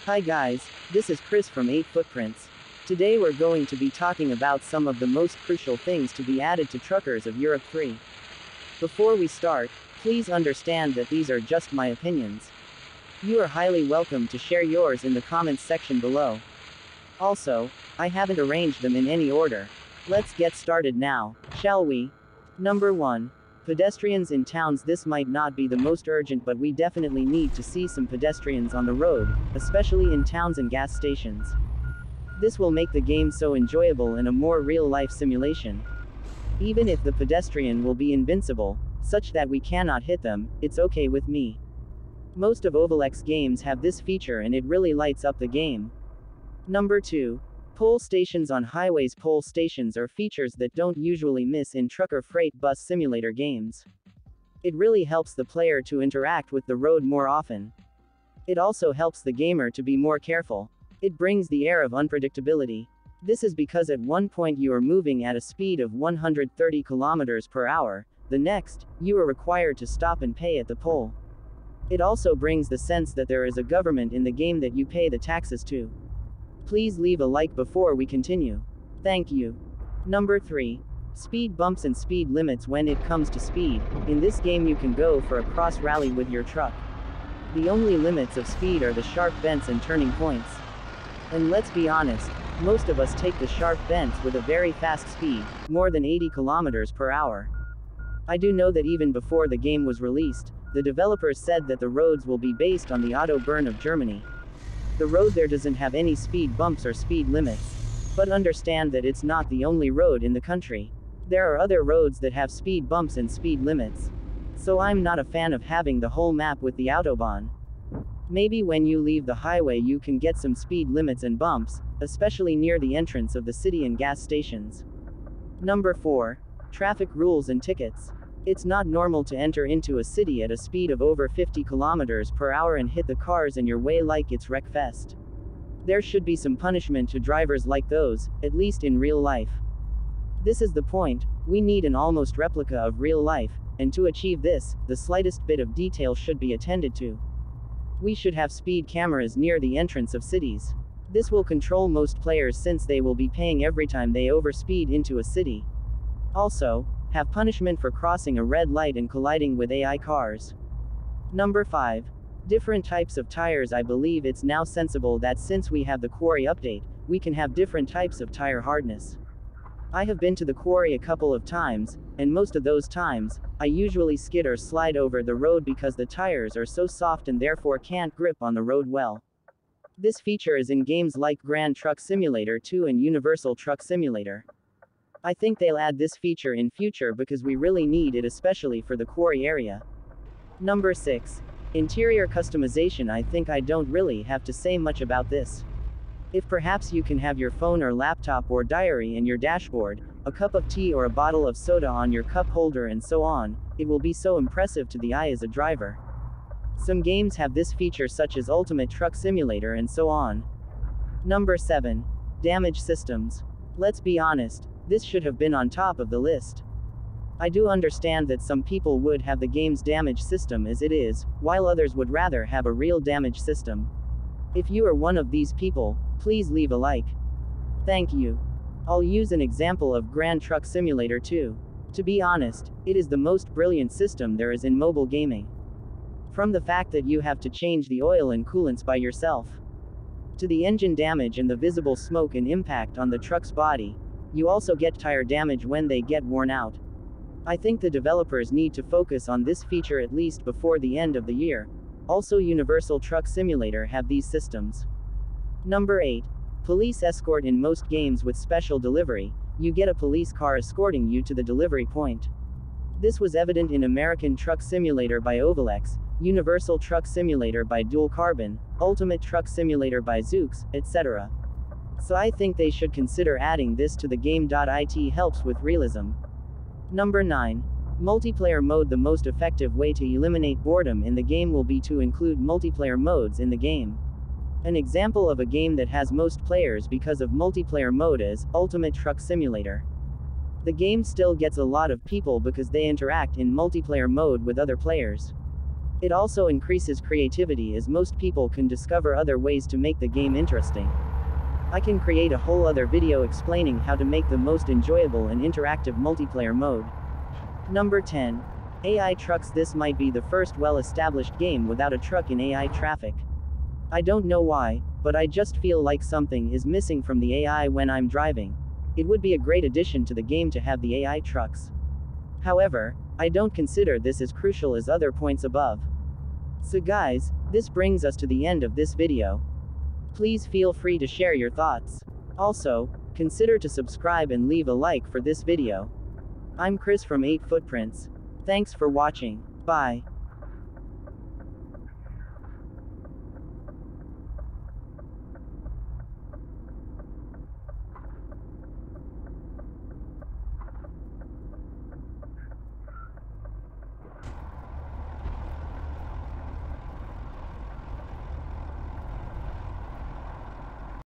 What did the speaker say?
Hi guys, this is Chris from 8 Footprints. Today we're going to be talking about some of the most crucial things to be added to Truckers of Europe 3. Before we start, please understand that these are just my opinions. You are highly welcome to share yours in the comments section below. Also, I haven't arranged them in any order. Let's get started now, shall we? Number 1. Pedestrians in towns. This might not be the most urgent, but we definitely need to see some pedestrians on the road, especially in towns and gas stations. This will make the game so enjoyable and a more real-life simulation. Even if the pedestrian will be invincible, such that we cannot hit them, it's okay with me. Most of Overlex games have this feature and it really lights up the game. Number 2. Pole stations on highways. Pole stations are features that don't usually miss in trucker freight bus simulator games. It really helps the player to interact with the road more often. It also helps the gamer to be more careful. It brings the air of unpredictability. This is because at one point you are moving at a speed of 130 kilometers per hour, the next, you are required to stop and pay at the pole. It also brings the sense that there is a government in the game that you pay the taxes to. Please leave a like before we continue. Thank you. Number 3. Speed bumps and speed limits. When it comes to speed, in this game you can go for a cross rally with your truck. The only limits of speed are the sharp bends and turning points. And let's be honest, most of us take the sharp bends with a very fast speed, more than 80 kilometers per hour. I do know that even before the game was released, the developers said that the roads will be based on the Autobahn of Germany. The road there doesn't have any speed bumps or speed limits. But understand that it's not the only road in the country. There are other roads that have speed bumps and speed limits. So I'm not a fan of having the whole map with the Autobahn. Maybe when you leave the highway you can get some speed limits and bumps, especially near the entrance of the city and gas stations. Number 4. Traffic rules and tickets. It's not normal to enter into a city at a speed of over 50 kilometers per hour and hit the cars in your way like it's wreckfest. There should be some punishment to drivers like those, at least in real life. This is the point, we need an almost replica of real life, and to achieve this, the slightest bit of detail should be attended to. We should have speed cameras near the entrance of cities. This will control most players since they will be paying every time they overspeed into a city. Also, have punishment for crossing a red light and colliding with AI cars. Number 5. Different types of tires. I believe it's now sensible that since we have the quarry update, we can have different types of tire hardness. I have been to the quarry a couple of times, and most of those times, I usually skid or slide over the road because the tires are so soft and therefore can't grip on the road well. This feature is in games like Grand Truck Simulator 2 and Universal Truck Simulator. I think they'll add this feature in future because we really need it, especially for the quarry area. Number 6. Interior customization. I think I don't really have to say much about this. If perhaps you can have your phone or laptop or diary in your dashboard, a cup of tea or a bottle of soda on your cup holder and so on, it will be so impressive to the eye as a driver. Some games have this feature such as Ultimate Truck Simulator and so on. Number 7. Damage systems. Let's be honest, this should have been on top of the list. I do understand that some people would have the game's damage system as it is, while others would rather have a real damage system. If you are one of these people, please leave a like. Thank you. I'll use an example of Grand Truck Simulator 2. To be honest, it is the most brilliant system there is in mobile gaming. From the fact that you have to change the oil and coolants by yourself, to the engine damage and the visible smoke and impact on the truck's body. You also get tire damage when they get worn out. I think the developers need to focus on this feature at least before the end of the year. Also, Universal Truck Simulator have these systems. Number 8. Police escort. In most games with special delivery, you get a police car escorting you to the delivery point. This was evident in American Truck Simulator by Overlex, Universal Truck Simulator by Dual Carbon, Ultimate Truck Simulator by Zoox, etc. So I think they should consider adding this to the game. It helps with realism. Number 9. Multiplayer mode. The most effective way to eliminate boredom in the game will be to include multiplayer modes in the game. An example of a game that has most players because of multiplayer mode is Ultimate Truck Simulator. The game still gets a lot of people because they interact in multiplayer mode with other players. It also increases creativity as most people can discover other ways to make the game interesting. I can create a whole other video explaining how to make the most enjoyable and interactive multiplayer mode. Number 10. AI trucks. This might be the first well-established game without a truck in AI traffic. I don't know why, but I just feel like something is missing from the AI when I'm driving. It would be a great addition to the game to have the AI trucks. However, I don't consider this as crucial as other points above. So guys, this brings us to the end of this video. Please feel free to share your thoughts. Also, consider to subscribe and leave a like for this video. I'm Chris from 8 Footprints. Thanks for watching. Bye.